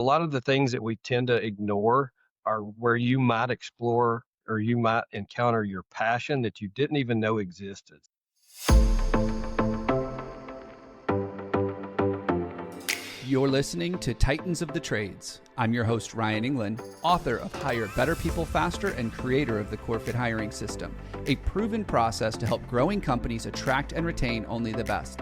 A lot of the things that we tend to ignore are where you might explore or you might encounter your passion that you didn't even know existed. You're listening to Titans of the Trades. I'm your host, Ryan Englin, author of Hire Better People Faster and creator of the CoreFit hiring system, a proven process to help growing companies attract and retain only the best.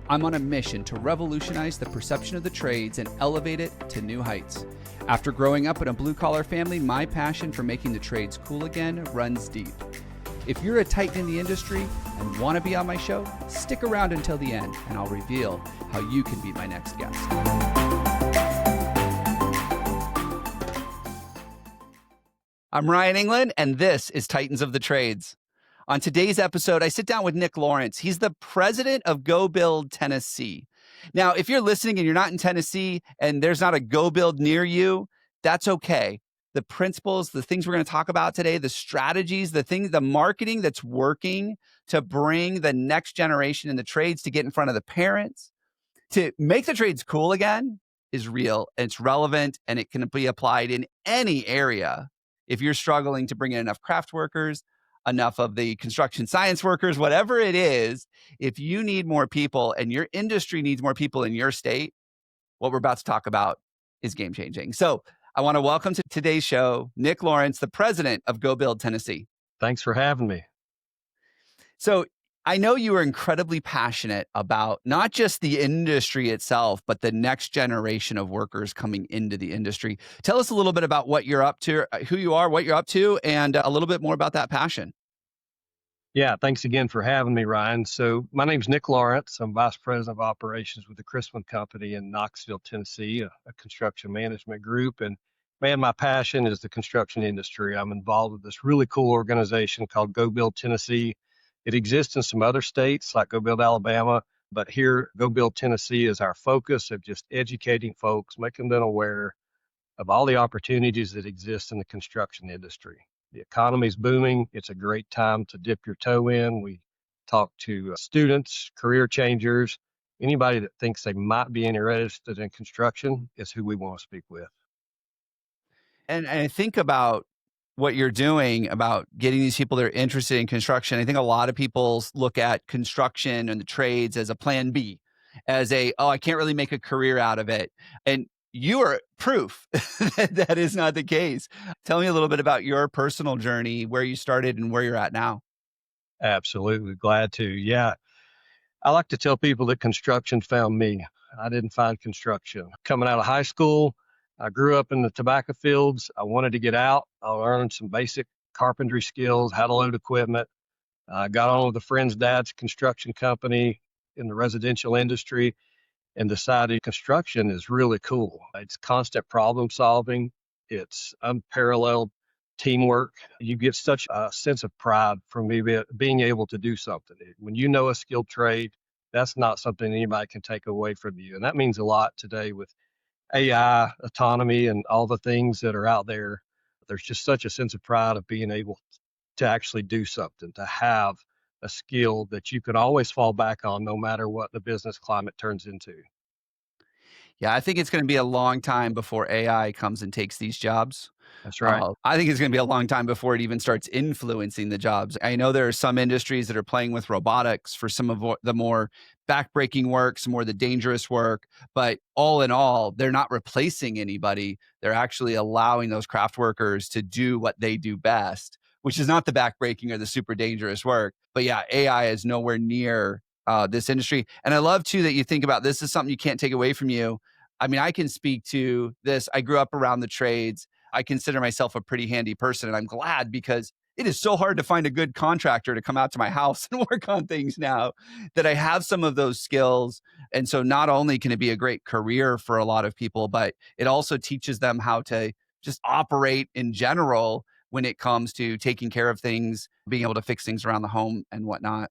I'm on a mission to revolutionize the perception of the trades and elevate it to new heights. After growing up in a blue-collar family, my passion for making the trades cool again runs deep. If you're a titan in the industry and want to be on my show, stick around until the end and I'll reveal how you can be my next guest. I'm Ryan Englin, and this is Titans of the Trades. On today's episode, I sit down with Nick Lawrence. He's the president of Go Build Tennessee. Now, if you're listening and you're not in Tennessee and there's not a Go Build near you, that's okay. The principles, the things we're going to talk about today, the strategies, the marketing that's working to bring the next generation in the trades to get in front of the parents, to make the trades cool again is real, and it's relevant, and it can be applied in any area. If you're struggling to bring in enough craft workers, enough of the construction science workers, whatever it is, if you need more people and your industry needs more people in your state, what we're about to talk about is game changing. So I want to welcome to today's show, Nick Lawrence, the president of Go Build Tennessee. Thanks for having me. So I know you are incredibly passionate about not just the industry itself, but the next generation of workers coming into the industry. Tell us a little bit about what you're up to, who you are, what you're up to, and a little bit more about that passion. Yeah, thanks again for having me, Ryan. So my name's Nick Lawrence. I'm vice president of operations with the Chrisman Company in Knoxville, Tennessee, a construction management group. And man, my passion is the construction industry. I'm involved with this really cool organization called Go Build Tennessee. It exists in some other states like Go Build Alabama, but here, Go Build Tennessee is our focus of just educating folks, making them aware of all the opportunities that exist in the construction industry. The economy's booming. It's a great time to dip your toe in. We talk to students, career changers, anybody that thinks they might be interested in construction is who we want to speak with. And I think about what you're doing about getting these people that are interested in construction. I think a lot of people look at construction and the trades as a plan B, as I can't really make a career out of it. And you are proof that that is not the case. Tell me a little bit about your personal journey, where you started and where you're at now. Absolutely. Glad to. Yeah. I like to tell people that construction found me. I didn't find construction. Coming out of high school, I grew up in the tobacco fields. I wanted to get out. I learned some basic carpentry skills, how to load equipment. I got on with a friend's dad's construction company in the residential industry and decided construction is really cool. It's constant problem solving. It's unparalleled teamwork. You get such a sense of pride from being able to do something. When you know a skilled trade, that's not something anybody can take away from you. And that means a lot today with AI, autonomy, and all the things that are out there. There's just such a sense of pride of being able to actually do something, to have a skill that you can always fall back on no matter what the business climate turns into. Yeah, I think it's going to be a long time before AI comes and takes these jobs. That's right. I think it's going to be a long time before it even starts influencing the jobs. I know there are some industries that are playing with robotics for some of the more backbreaking work, some more of the dangerous work. But all in all, they're not replacing anybody. They're actually allowing those craft workers to do what they do best, which is not the backbreaking or the super dangerous work. But yeah, AI is nowhere near this industry. And I love too that you think about this is something you can't take away from you. I mean, I can speak to this. I grew up around the trades. I consider myself a pretty handy person, and I'm glad because it is so hard to find a good contractor to come out to my house and work on things now that I have some of those skills. And so not only can it be a great career for a lot of people, but it also teaches them how to just operate in general when it comes to taking care of things, being able to fix things around the home and whatnot.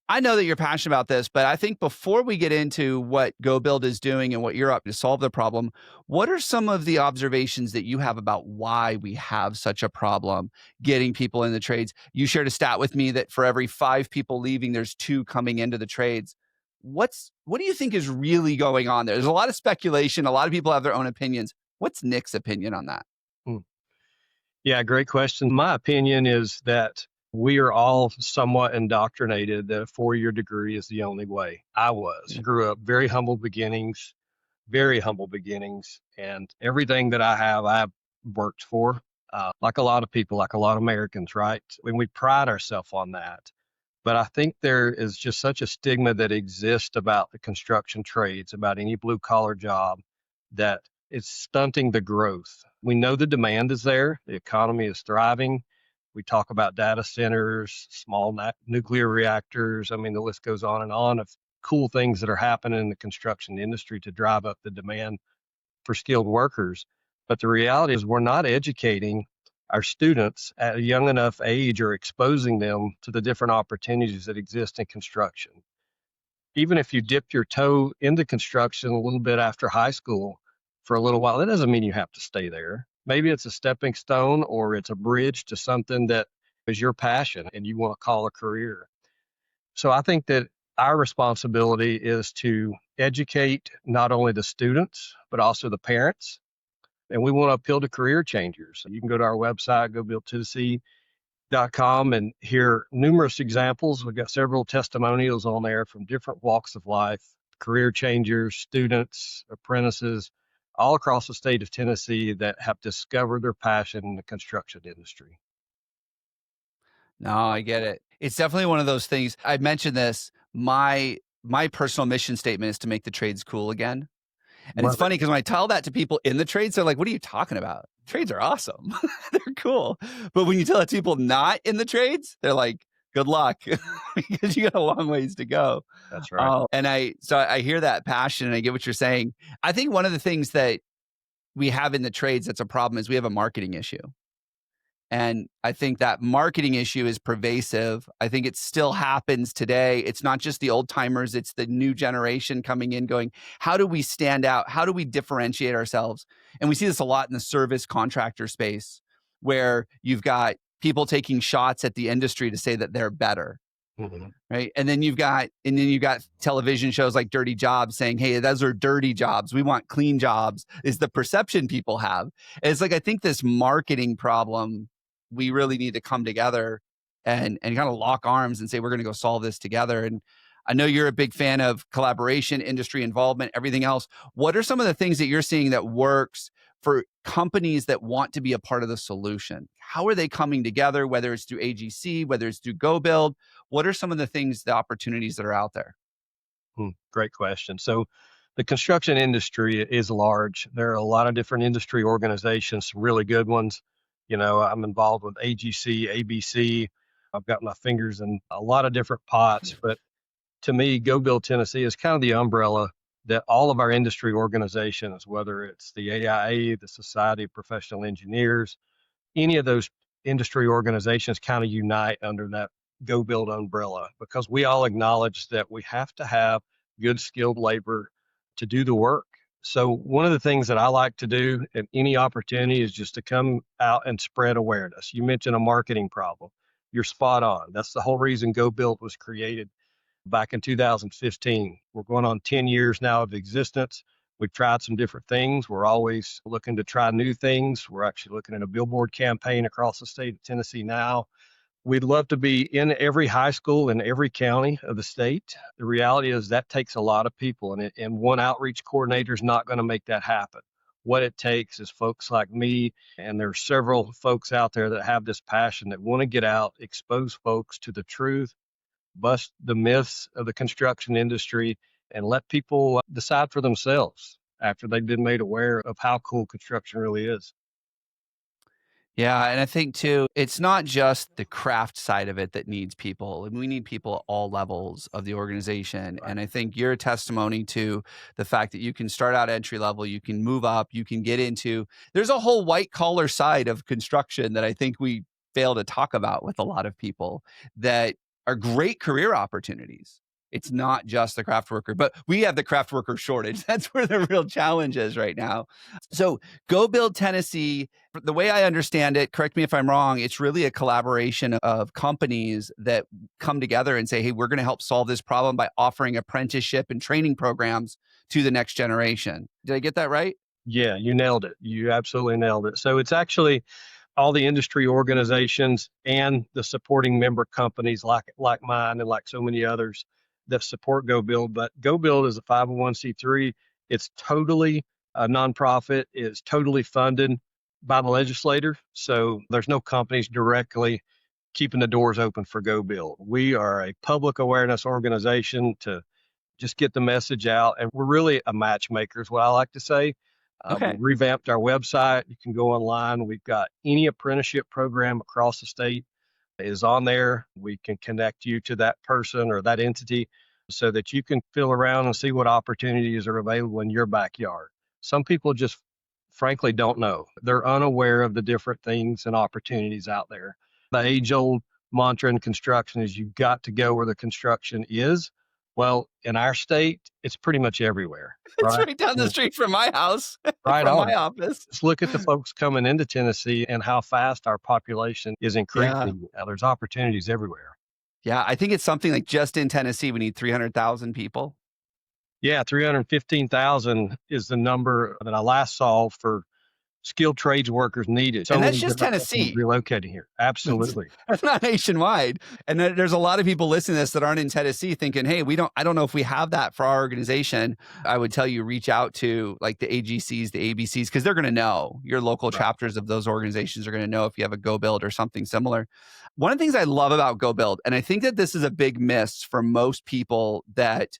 I know that you're passionate about this, but I think before we get into what Go Build is doing and what you're up to solve the problem, what are some of the observations that you have about why we have such a problem getting people in the trades? You shared a stat with me that for every 5 people leaving, there's 2 coming into the trades. what do you think is really going on there? There's a lot of speculation. A lot of people have their own opinions. What's Nick's opinion on that? Hmm. Yeah, great question. My opinion is that we are all somewhat indoctrinated that a 4-year degree is the only way. I was. Yeah. Grew up very humble beginnings, and everything that I have, I've worked for, like a lot of people, like a lot of Americans, right? When we pride ourselves on that. But I think there is just such a stigma that exists about the construction trades, about any blue collar job, that it's stunting the growth. We know the demand is there, the economy is thriving. We talk about data centers, small nuclear reactors. I mean, the list goes on of cool things that are happening in the construction industry to drive up the demand for skilled workers. But the reality is, we're not educating our students at a young enough age or exposing them to the different opportunities that exist in construction. Even if you dip your toe into construction a little bit after high school for a little while, that doesn't mean you have to stay there. Maybe it's a stepping stone or it's a bridge to something that is your passion and you want to call a career. So I think that our responsibility is to educate not only the students, but also the parents. And we want to appeal to career changers. You can go to our website, gobuildtennessee.com, and hear numerous examples. We've got several testimonials on there from different walks of life, career changers, students, apprentices, all across the state of Tennessee that have discovered their passion in the construction industry. No, I get it. It's definitely one of those things. I mentioned this. My personal mission statement is to make the trades cool again. And it's Love it. funny because when I tell that to people in the trades, they're like, what are you talking about? Trades are awesome. They're cool. But when you tell it to people not in the trades, they're like, good luck because you got a long ways to go. That's right. And I hear that passion and I get what you're saying. I think one of the things that we have in the trades that's a problem is we have a marketing issue. And I think that marketing issue is pervasive. I think it still happens today. It's not just the old timers, it's the new generation coming in going, how do we stand out? How do we differentiate ourselves? And we see this a lot in the service contractor space where you've got people taking shots at the industry to say that they're better. Mm-hmm. Right. And then you've got television shows like Dirty Jobs saying, hey, those are dirty jobs. We want clean jobs, is the perception people have. And it's like, I think this marketing problem, we really need to come together and kind of lock arms and say, we're going to go solve this together. And I know you're a big fan of collaboration, industry involvement, everything else. What are some of the things that you're seeing that works for companies that want to be a part of the solution? How are they coming together, whether it's through AGC, whether it's through GoBuild? What are some of the things, the opportunities that are out there? Great question. So the construction industry is large. There are a lot of different industry organizations, some really good ones. You know, I'm involved with AGC, ABC. I've got my fingers in a lot of different pots, but to me, Go Build Tennessee is kind of the umbrella that all of our industry organizations, whether it's the AIA, the Society of Professional Engineers, any of those industry organizations kind of unite under that Go Build umbrella, because we all acknowledge that we have to have good skilled labor to do the work. So one of the things that I like to do at any opportunity is just to come out and spread awareness. You mentioned a marketing problem. You're spot on. That's the whole reason Go Build was created back in 2015. We're going on 10 years now of existence. We've tried some different things. We're always looking to try new things. We're actually looking at a billboard campaign across the state of Tennessee now. We'd love to be in every high school in every county of the state. The reality is that takes a lot of people, and one outreach coordinator is not going to make that happen. What it takes is folks like me, and there are several folks out there that have this passion that want to get out, expose folks to the truth, bust the myths of the construction industry, and let people decide for themselves after they've been made aware of how cool construction really is. Yeah, and I think too, it's not just the craft side of it that needs people. We need people at all levels of the organization. Right. And I think you're a testimony to the fact that you can start out entry level, you can move up, you can get into, there's a whole white collar side of construction that I think we fail to talk about with a lot of people that are great career opportunities. It's not just the craft worker, but we have the craft worker shortage. That's where the real challenge is right now. So Go Build Tennessee, the way I understand it, correct me if I'm wrong, it's really a collaboration of companies that come together and say, hey, we're going to help solve this problem by offering apprenticeship and training programs to the next generation. Did I get that right? Yeah, you nailed it. You absolutely nailed it. So it's actually all the industry organizations and the supporting member companies like mine and like so many others that support Go Build. But Go Build is a 501c3. It's totally a nonprofit. It's totally funded by the legislator. So there's no companies directly keeping the doors open for Go Build. We are a public awareness organization to just get the message out. And we're really a matchmaker, is what I like to say. We Okay. revamped our website. You can go online. We've got any apprenticeship program across the state is on there. We can connect you to that person or that entity so that you can feel around and see what opportunities are available in your backyard. Some people just frankly don't know. They're unaware of the different things and opportunities out there. The age old mantra in construction is you've got to go where the construction is. Well, in our state, it's pretty much everywhere, It's right? right down the street from my house, Right from my on. office. Just look at the folks coming into Tennessee and how fast our population is Yeah. increasing. There's opportunities everywhere. Yeah. I think it's something like just in Tennessee, we need 300,000 people. Yeah, 315,000 is the number that I last saw for skilled trades workers needed. So And that's many just different companies Tennessee. relocating here. That's, Absolutely. that's not nationwide. And there's a lot of people listening to this that aren't in Tennessee thinking, hey, I don't know if we have that for our organization. I would tell you, reach out to like the AGCs, the ABCs, because they're going to know. Your local Right. chapters of those organizations are going to know if you have a Go Build or something similar. One of the things I love about Go Build, and I think that this is a big miss for most people that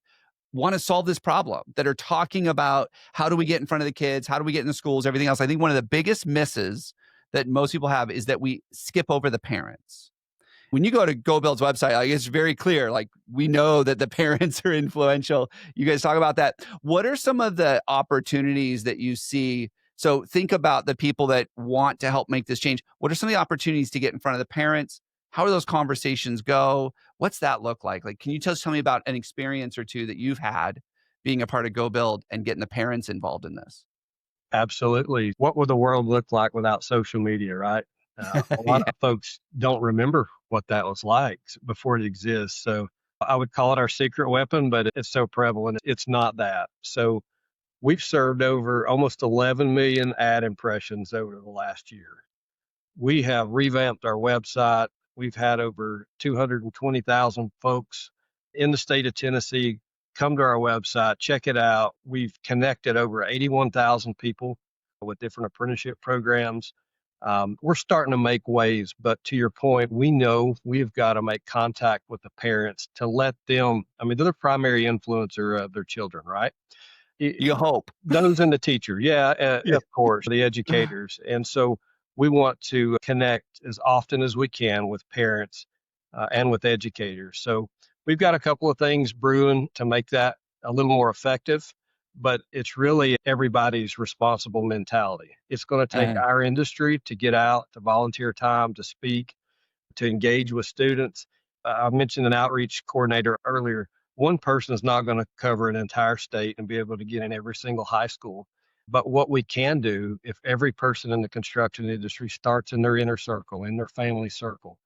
want to solve this problem, that are talking about how do we get in front of the kids, how do we get in the schools, everything else. I think one of the biggest misses that most people have is that we skip over the parents. When you go to Go Build's website, like, it's very clear, like we know that the parents are influential. You guys talk about that. What are some of the opportunities that you see? So think about the people that want to help make this change. What are some of the opportunities to get in front of the parents? How do those conversations go? What's that look like? Like, can you tell me about an experience or two that you've had being a part of Go Build and getting the parents involved in this? Absolutely. What would the world look like without social media, right? A lot Yeah. of folks don't remember what that was like before it exists. So I would call it our secret weapon, but it's so prevalent. It's not that. So we've served over almost 11 million ad impressions over the last year. We have revamped our website. We've had over 220,000 folks in the state of Tennessee come to our website, check it out. We've connected over 81,000 people with different apprenticeship programs. We're starting to make waves, but to your point, we know we've got to make contact with the parents to let them, I mean, they're the primary influencer of their children, right? You hope. Those and the teacher, yeah, Yeah. of course, the educators. And so we want to connect as often as we can with parents and with educators. So we've got a couple of things brewing to make that a little more effective, but it's really everybody's responsible mentality. It's going to take Uh, our industry to get out, to volunteer time, to speak, to engage with students. I mentioned an outreach coordinator earlier. One person is not going to cover an entire state and be able to get in every single high school. But what we can do, if every person in the construction industry starts in their inner circle, in their family circle,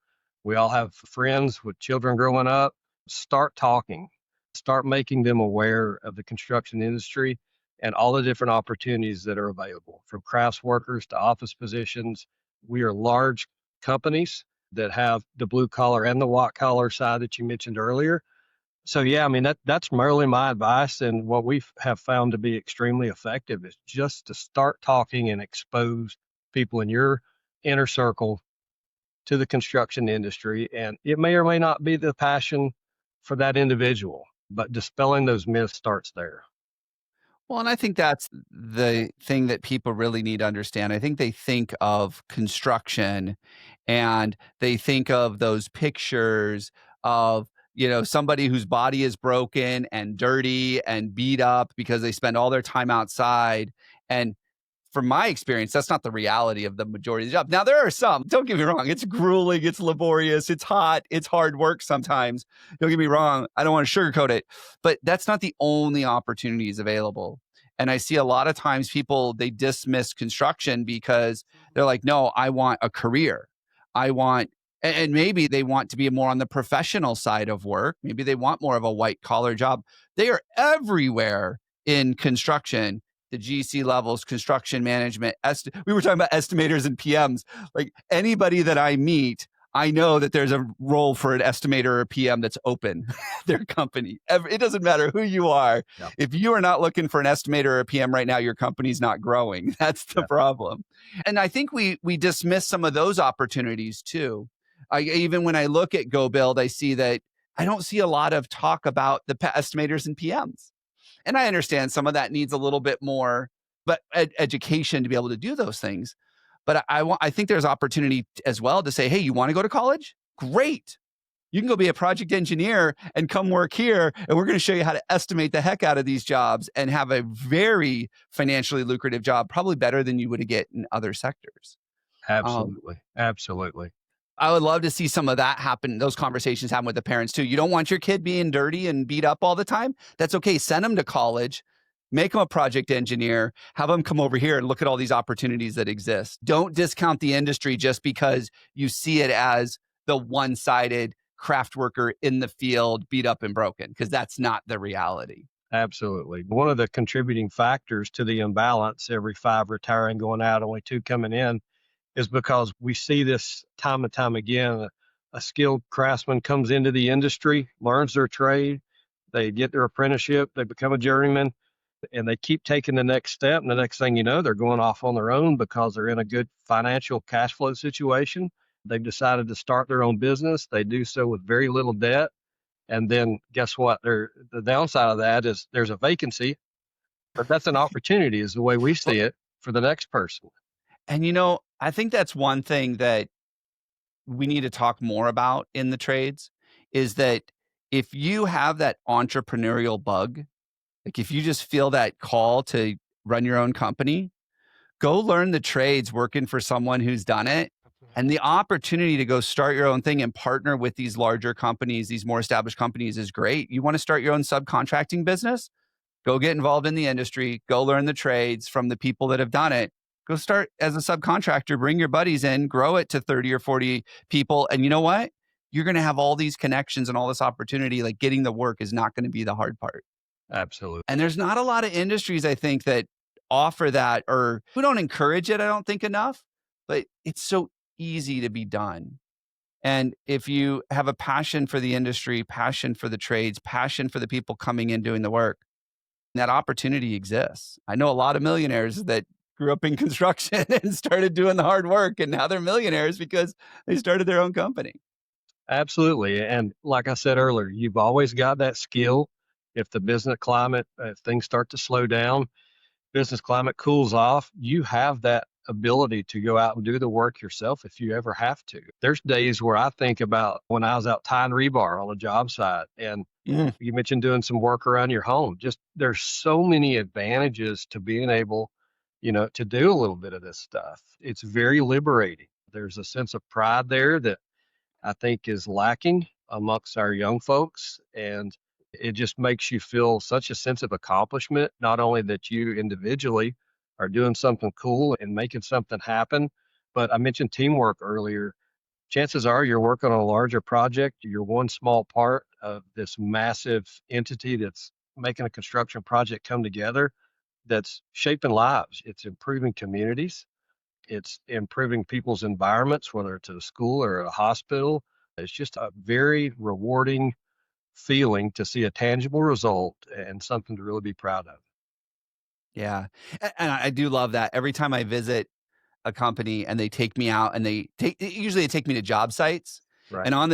we all have friends with children growing up, start talking, start making them aware of the construction industry and all the different opportunities that are available, from crafts workers to office positions. We are large companies that have the blue collar and the white collar side that you mentioned earlier. So yeah, I mean that's merely my advice, and what we have found to be extremely effective is just to start talking and expose people in your inner circle to the construction industry, and it may or may not be the passion for that individual, but dispelling those myths starts there. Well, and I think that's the thing that people really need to understand. I think they think of construction and they think of those pictures of, somebody whose body is broken and dirty and beat up because they spend all their time outside. And from my experience, that's not the reality of the majority of the job. Now, there are some, don't get me wrong, it's grueling, it's laborious, it's hot, it's hard work sometimes. Don't get me wrong, I don't want to sugarcoat it, but that's not the only opportunities available. And I see a lot of times people, they dismiss construction because they're like, no, I want a career. I want, and maybe they want to be more on the professional side of work. Maybe they want more of a white collar job. They are everywhere in construction, the GC levels, construction management. We were talking about estimators and PMs. Like anybody that I meet, I know that there's a role for an estimator or a PM that's open their company. It doesn't matter who you are. Yep. If you are not looking for an estimator or a PM right now, your company's not growing. That's the problem. And I think we dismiss some of those opportunities too. Even when I look at Go Build, I see that I don't see a lot of talk about the estimators and PMs. And I understand some of that needs a little bit more, but education to be able to do those things. But I think there's opportunity as well to say, hey, you want to go to college? Great. You can go be a project engineer and come work here. And we're going to show you how to estimate the heck out of these jobs and have a very financially lucrative job, probably better than you would get in other sectors. Absolutely. Absolutely. I would love to see some of that happen. Those conversations happen with the parents too. You don't want your kid being dirty and beat up all the time. That's okay. Send them to college, make them a project engineer, have them come over here and look at all these opportunities that exist. Don't discount the industry just because you see it as the one-sided craft worker in the field, beat up and broken, because that's not the reality. Absolutely. One of the contributing factors to the imbalance, every 5 retiring going out, only 2 coming in, is because we see this time and time again. A skilled craftsman comes into the industry, learns their trade, they get their apprenticeship, they become a journeyman, and they keep taking the next step. And the next thing you know, they're going off on their own because they're in a good financial cash flow situation. They've decided to start their own business. They do so with very little debt. And then guess what? The downside of that is there's a vacancy, but that's an opportunity, is the way we see it, for the next person. And I think that's one thing that we need to talk more about in the trades is that if you have that entrepreneurial bug, like if you just feel that call to run your own company, go learn the trades working for someone who's done it. And the opportunity to go start your own thing and partner with these larger companies, these more established companies, is great. You want to start your own subcontracting business? Go get involved in the industry, go learn the trades from the people that have done it. Go start as a subcontractor, bring your buddies in, grow it to 30 or 40 people. And you know what? You're going to have all these connections and all this opportunity. Like getting the work is not going to be the hard part. Absolutely. And there's not a lot of industries, I think, that offer that, or who don't encourage it, I don't think, enough. But it's so easy to be done. And if you have a passion for the industry, passion for the trades, passion for the people coming in doing the work, that opportunity exists. I know a lot of millionaires that grew up in construction and started doing the hard work, and now they're millionaires because they started their own company. Absolutely. And like I said earlier, you've always got that skill. If the business climate, if things start to slow down, business climate cools off, you have that ability to go out and do the work yourself if you ever have to. There's days where I think about when I was out tying rebar on a job site, and you mentioned doing some work around your home. Just there's so many advantages to being able, to do a little bit of this stuff. It's very liberating. There's a sense of pride there that I think is lacking amongst our young folks. And it just makes you feel such a sense of accomplishment, not only that you individually are doing something cool and making something happen, but I mentioned teamwork earlier. Chances are you're working on a larger project. You're one small part of this massive entity that's making a construction project come together, that's shaping lives. It's improving communities. It's improving people's environments, whether it's at a school or at a hospital. It's just a very rewarding feeling to see a tangible result and something to really be proud of. Yeah. And I do love that. Every time I visit a company and they take me out and usually they take me to job sites. Right. And on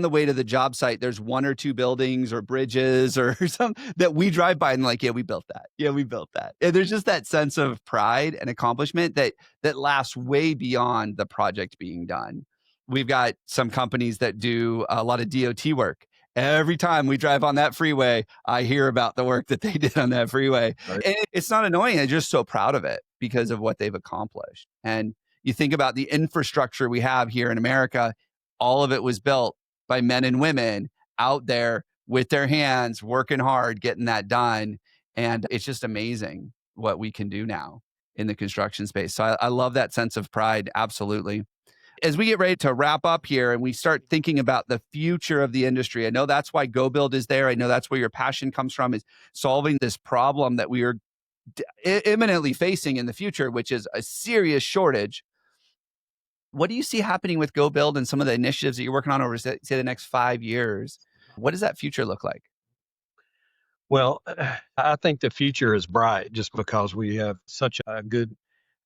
the way to the job site, there's 1 or 2 buildings or bridges or something that we drive by and like, yeah, we built that. Yeah, we built that. And there's just that sense of pride and accomplishment that lasts way beyond the project being done. We've got some companies that do a lot of DOT work, Every time we drive on that freeway, I hear about the work that they did on that freeway. Right. And it's not annoying. I'm just so proud of it because of what they've accomplished. And you think about the infrastructure we have here in America, all of it was built by men and women out there with their hands, working hard, getting that done. And it's just amazing what we can do now in the construction space. So I love that sense of pride. Absolutely. As we get ready to wrap up here and we start thinking about the future of the industry, I know that's why Go Build is there. I know that's where your passion comes from, is solving this problem that we are imminently facing in the future, which is a serious shortage. What do you see happening with Go Build and some of the initiatives that you're working on over, say, the next 5 years? What does that future look like? Well, I think the future is bright just because we have such a good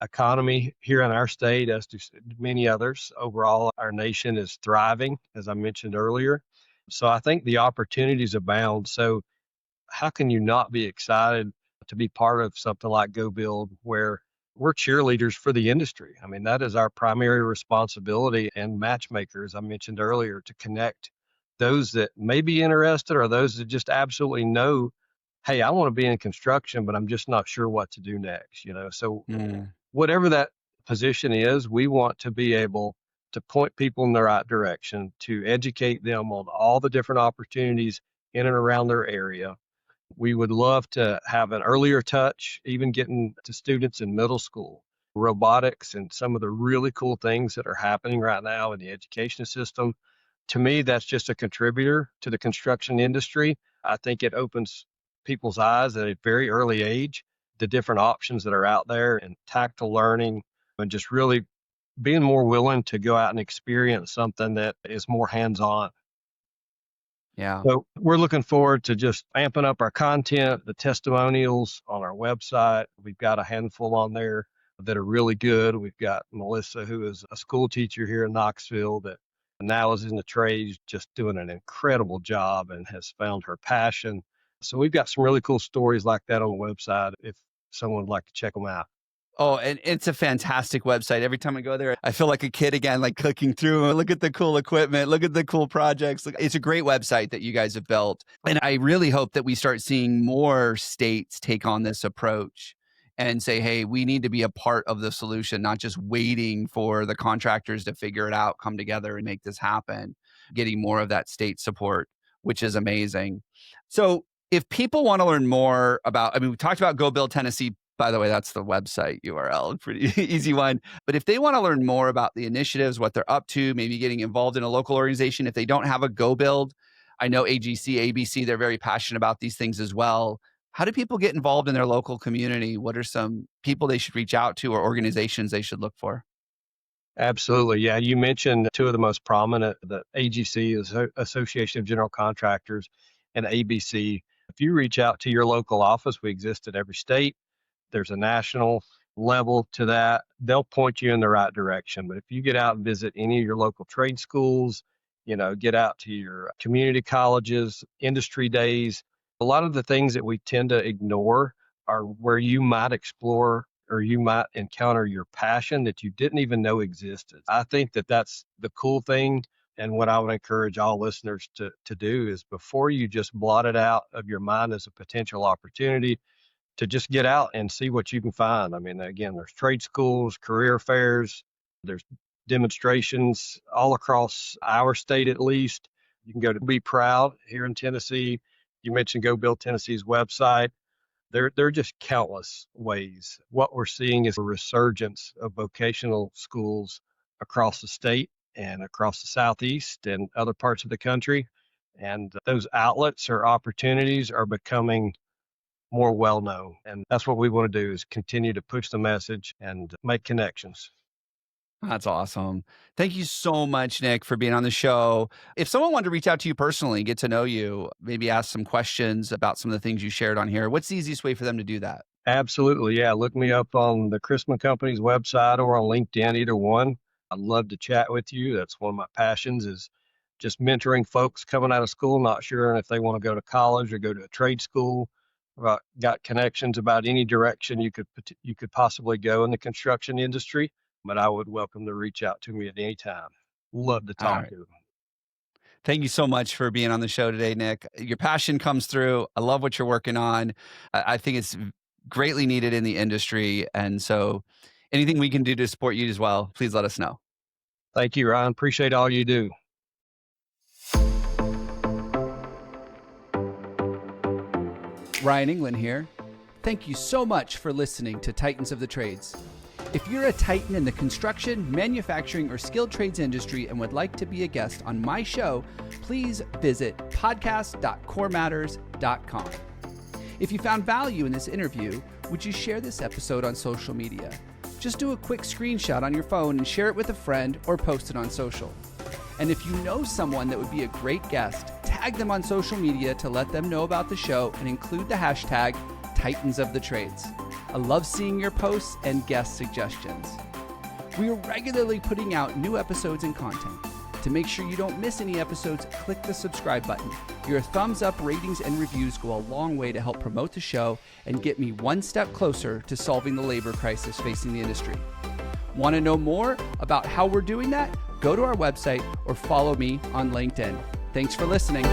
economy here in our state, as do many others. Overall, our nation is thriving, as I mentioned earlier. So I think the opportunities abound. So how can you not be excited to be part of something like Go Build, where we're cheerleaders for the industry? I mean, that is our primary responsibility and matchmaker, as I mentioned earlier, to connect those that may be interested or those that just absolutely know, hey, I want to be in construction, but I'm just not sure what to do next, So Mm, whatever that position is, we want to be able to point people in the right direction, to educate them on all the different opportunities in and around their area. We would love to have an earlier touch, even getting to students in middle school, robotics and some of the really cool things that are happening right now in the education system. To me, that's just a contributor to the construction industry. I think it opens people's eyes at a very early age, the different options that are out there and tactile learning and just really being more willing to go out and experience something that is more hands-on. yeah. So we're looking forward to just amping up our content, the testimonials on our website. We've got a handful on there that are really good. We've got Melissa, who is a school teacher here in Knoxville that now is in the trades, just doing an incredible job and has found her passion. So we've got some really cool stories like that on the website if someone would like to check them out. Oh, and it's a fantastic website. Every time I go there, I feel like a kid again, like clicking through. Look at the cool equipment. Look at the cool projects. It's a great website that you guys have built. And I really hope that we start seeing more states take on this approach and say, hey, we need to be a part of the solution, not just waiting for the contractors to figure it out, come together and make this happen. Getting more of that state support, which is amazing. So if people want to learn more about, I mean, we talked about Go Build Tennessee. By the way, that's the website URL, pretty easy one. But if they want to learn more about the initiatives, what they're up to, maybe getting involved in a local organization, if they don't have a Go Build, I know AGC, ABC, they're very passionate about these things as well. How do people get involved in their local community? What are some people they should reach out to or organizations they should look for? Absolutely. Yeah. You mentioned two of the most prominent, the AGC is Association of General Contractors and ABC. If you reach out to your local office, we exist in every state. There's a national level to that. They'll point you in the right direction. But if you get out and visit any of your local trade schools, get out to your community colleges, industry days, a lot of the things that we tend to ignore are where you might explore or you might encounter your passion that you didn't even know existed. I think that that's the cool thing. And what I would encourage all listeners to do is before you just blot it out of your mind as a potential opportunity, to just get out and see what you can find. I mean, again, there's trade schools, career fairs, there's demonstrations all across our state at least. You can go to Be Proud here in Tennessee. You mentioned Go Build Tennessee's website. There are just countless ways. What we're seeing is a resurgence of vocational schools across the state and across the Southeast and other parts of the country. And those outlets or opportunities are becoming more well known. And that's what we want to do is continue to push the message and make connections. That's awesome. Thank you so much, Nick, for being on the show. If someone wanted to reach out to you personally, get to know you, maybe ask some questions about some of the things you shared on here, what's the easiest way for them to do that? Absolutely. Yeah. Look me up on the Chrisman Company's website or on LinkedIn, either one. I'd love to chat with you. That's one of my passions is just mentoring folks coming out of school, not sure if they want to go to college or go to a trade school. Got connections about any direction you could possibly go in the construction industry, but I would welcome to reach out to me at any time. Love to All talk right. to them. Thank you so much for being on the show today, Nick. Your passion comes through. I love what you're working on. I think it's greatly needed in the industry. And so anything we can do to support you as well, please let us know. Thank you, Ryan. Appreciate all you do. Ryan Englin here. Thank you so much for listening to Titans of the Trades. If you're a titan in the construction, manufacturing, or skilled trades industry and would like to be a guest on my show, please visit podcast.corematters.com. If you found value in this interview, would you share this episode on social media? Just do a quick screenshot on your phone and share it with a friend or post it on social. And if you know someone that would be a great guest, tag them on social media to let them know about the show and include the hashtag Titans of the Trades. I love seeing your posts and guest suggestions. We are regularly putting out new episodes and content. To make sure you don't miss any episodes, click the subscribe button. Your thumbs up, ratings, and reviews go a long way to help promote the show and get me one step closer to solving the labor crisis facing the industry. Want to know more about how we're doing that? Go to our website or follow me on LinkedIn. Thanks for listening.